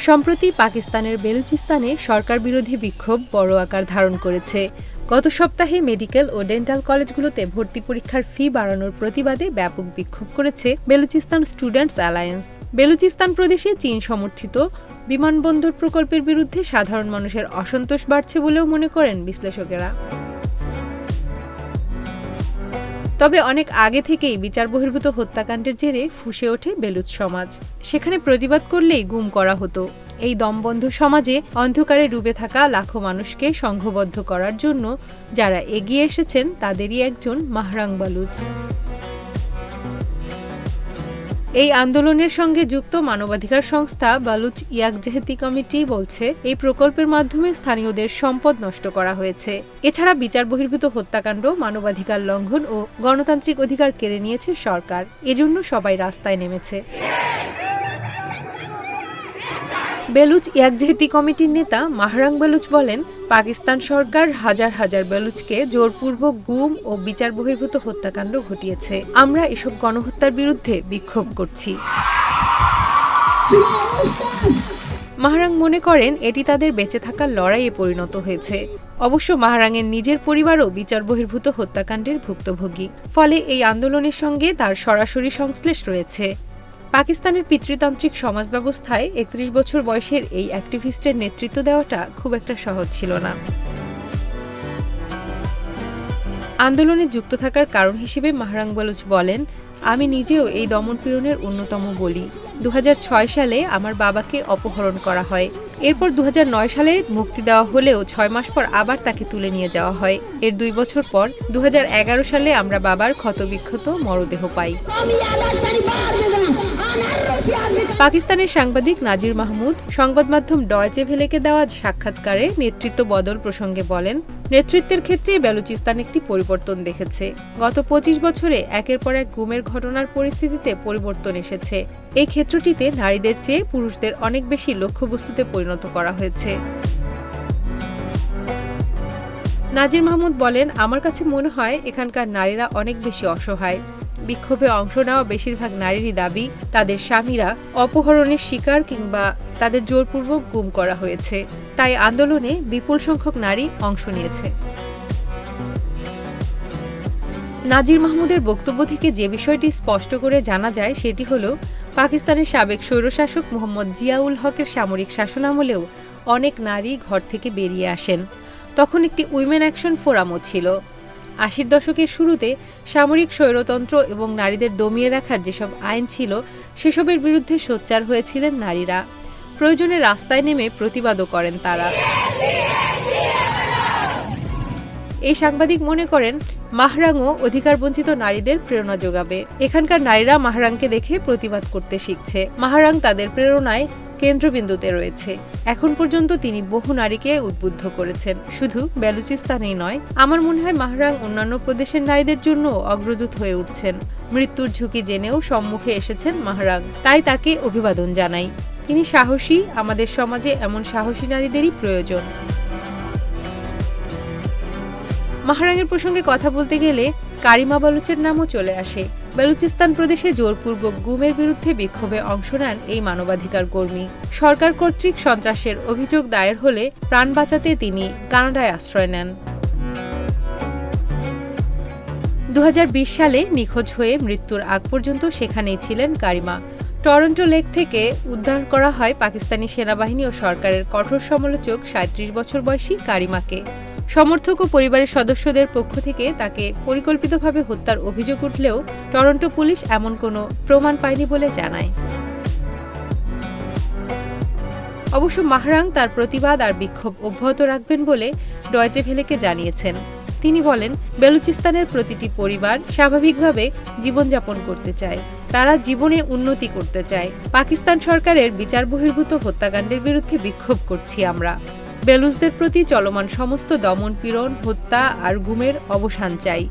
সম্প্রতি পাকিস্তানের বেলুচিস্তানে সরকার বিরোধী বিক্ষোভ বড় আকার ধারণ করেছে। গত সপ্তাহে মেডিকেল ও ডেন্টাল কলেজগুলোতে ভর্তি পরীক্ষার ফি বাড়ানোর প্রতিবাদে ব্যাপক বিক্ষোভ করেছে বেলুচিস্তান স্টুডেন্টস অ্যালায়েন্স। বেলুচিস্তান প্রদেশে চীন সমর্থিত বিমানবন্দর প্রকল্পের বিরুদ্ধে সাধারণ মানুষের অসন্তোষ বাড়ছে বলেও মনে করেন বিশ্লেষকেরা। তবে অনেক আগে থেকেই বিচার বহির্ভূত হত্যাকাণ্ডের জেরে ফুঁসে ওঠে বেলুচ সমাজ। সেখানে প্রতিবাদ করলেই গুম করা হতো। এই দমবন্ধ সমাজে অন্ধকারে ডুবে থাকা লাখো মানুষকে সংঘবদ্ধ করার জন্য যারা এগিয়ে এসেছেন তাদেরই একজন মাহরাং বালুচ। এই আন্দোলনের সঙ্গে যুক্ত মানবাধিকার সংস্থা বালুচ ইয়াকজেহেতি কমিটি বলছে, এই প্রকল্পের মাধ্যমে স্থানীয়দের সম্পদ নষ্ট করা হয়েছে। এছাড়া বিচার বহির্ভূত হত্যাকাণ্ড, মানবাধিকার লঙ্ঘন ও গণতান্ত্রিক অধিকার কেড়ে নিয়েছে সরকার। এজন্য সবাই রাস্তায় নেমেছে। বেলুচ ইয়াকজেহেতি কমিটির নেতা মাহরাং বালুচ বলেন, পাকিস্তান সরকার হাজার হাজার বেলুচকে জোরপূর্বক গুম ও বিচার বহির্ভূত হত্যাকাণ্ড ঘটিয়েছে। আমরা এসব গণহত্যার বিরুদ্ধে বিক্ষোভ করছি। মাহরাং মনে করেন এটি তাদের বেঁচে থাকার লড়াইয়ে পরিণত হয়েছে। অবশ্য মাহরাংয়ের নিজের পরিবারও বিচার বহির্ভূত হত্যাকাণ্ডের ভুক্তভোগী। ফলে এই আন্দোলনের সঙ্গে তার সরাসরি সংশ্লেষ রয়েছে। পাকিস্তানের পিতৃতান্ত্রিক সমাজ ব্যবস্থায় ৩১ বছর বয়সের এই অ্যাক্টিভিস্টের নেতৃত্ব দেওয়াটা খুব একটা সহজ ছিল না। আন্দোলনে যুক্ত থাকার কারণ হিসেবে মাহরাং বালুচ বলেন, আমি নিজেও এই দমনপীড়নের অন্যতম বলি। ২০০৬ সালে আমার বাবাকে অপহরণ করা হয়। এরপর ২০০৯ সালে মুক্তি দেওয়া হলেও ৬ মাস পর আবার তাকে তুলে নিয়ে যাওয়া হয়। এর ২ বছর পর ২০১১ সালে আমরা বাবার ক্ষতবিক্ষত মরদেহ পাই। পাকিস্তানের সাংবাদিক নাজির মাহমুদ সংবাদ মাধ্যম ডয়চে ভেলেকে দেওয়া সাক্ষাৎকারে নেতৃত্ব বদল প্রসঙ্গে বলেন, নেতৃত্বের ক্ষেত্রে বেলুচিস্তান একটি পরিবর্তন দেখেছে। গত ২৫ বছরে একের পর এক গুমের ঘটনার পরিস্থিতিতে পরিবর্তন এসেছে। এই ক্ষেত্রটিতে নারীদের চেয়ে পুরুষদের অনেক বেশি লক্ষ্যবস্তুতে পরিণত করা হয়েছে। নাজির মাহমুদ বলেন, আমার কাছে মনে হয় এখানকার নারীরা অনেক বেশি অসহায়। বিক্ষোভে অংশ নেওয়া বেশিরভাগ নারীরই দাবি তাদের স্বামীরা অপহরণের শিকার কিংবা তাদের জোরপূর্বক গুম করা হয়েছে। তাই আন্দোলনে বিপুল সংখ্যক নারী অংশ নিয়েছে। নাজির মাহমুদের বক্তব্য থেকে যে বিষয়টি স্পষ্ট করে জানা যায় সেটি হল, পাকিস্তানের সাবেক স্বৈরশাসক মোহাম্মদ জিয়াউল হকের সামরিক শাসনামলেও অনেক নারী ঘর থেকে বেরিয়ে আসেন। তখন একটি উইমেন অ্যাকশন ফোরামও ছিল। ৮০ দশকের শুরুতে সামরিক স্বৈরতন্ত্র এবং নারীদের দমিয়ে রাখার যেসব আইন ছিল সেসবের বিরুদ্ধে সোচ্চার হয়েছিলেন নারীরা। প্রয়োজনে রাস্তায় নেমে প্রতিবাদও করেন তারা। এই সাংবাদিক মনে করেন, মাহরাংও অধিকারবঞ্চিত নারীদের প্রেরণা যোগাবে। এখানকার নারীরা মাহরাংকে দেখে প্রতিবাদ করতে শিখছে। মাহরাং তাদের প্রেরণায় কেন্দ্রবিন্দুতে রয়েছে। এখন পর্যন্ত তিনি বহু নারীকে উদ্বুদ্ধ করেছেন, শুধু বেলুচিস্তানেই নয়। আমার মনে হয় মাহরাং অন্যান্য প্রদেশের নারীদের জন্য অগ্রদূত হয়ে উঠছেন। মৃত্যুর ঝুঁকি জেনেও সম্মুখে এসেছেন মাহরাং, তাই তাকে অভিবাদন জানাই। তিনি সাহসী। আমাদের সমাজে এমন সাহসী নারীদেরই প্রয়োজন। মাহরাংয়ের প্রসঙ্গে কথা বলতে গেলে কারিমা বালুচের নামও চলে আসে। বেলুচিস্তান প্রদেশে জোরপূর্বক গুমের বিরুদ্ধে বিক্ষোভে অংশ নেন এই মানবাধিকার কর্মী। সরকার কর্তৃক সন্ত্রাসের অভিযোগ দায়ের হলে প্রাণ বাঁচাতে তিনি কানাডায় আশ্রয় নেন। ২০২০ সালে নিখোঁজ হয়ে মৃত্যুর আগ পর্যন্ত সেখানেই ছিলেন কারিমা। টরন্টো লেক থেকে উদ্ধার করা হয় পাকিস্তানি সেনাবাহিনী ও সরকারের কঠোর সমালোচক ৩৭ বছর বয়সী কারিমাকে। সমর্থক ও পরিবারের সদস্যদের পক্ষ থেকে তাকে পরিকল্পিতভাবে হত্যার অভিযোগ উঠলেও টরন্টো পুলিশ এমন কোনো প্রমাণ পায়নি বলে জানায়। অবশ্য মাহরাং তার প্রতিবাদ আর বিক্ষোভ অব্যাহত রাখবেন বলে ডয়চে ভেলেকে জানিয়েছেন। তিনি বলেন, বেলুচিস্তানের প্রতিটি পরিবার স্বাভাবিকভাবে জীবনযাপন করতে চায়। তারা জীবনে উন্নতি করতে চায়। পাকিস্তান সরকারের বিচার বহির্ভূত হত্যাকাণ্ডের বিরুদ্ধে বিক্ষোভ করছি আমরা। বেলুচদের প্রতি চলমান সমস্ত দমন পীড়ন, হত্যা আর গুমের অবসান চাই।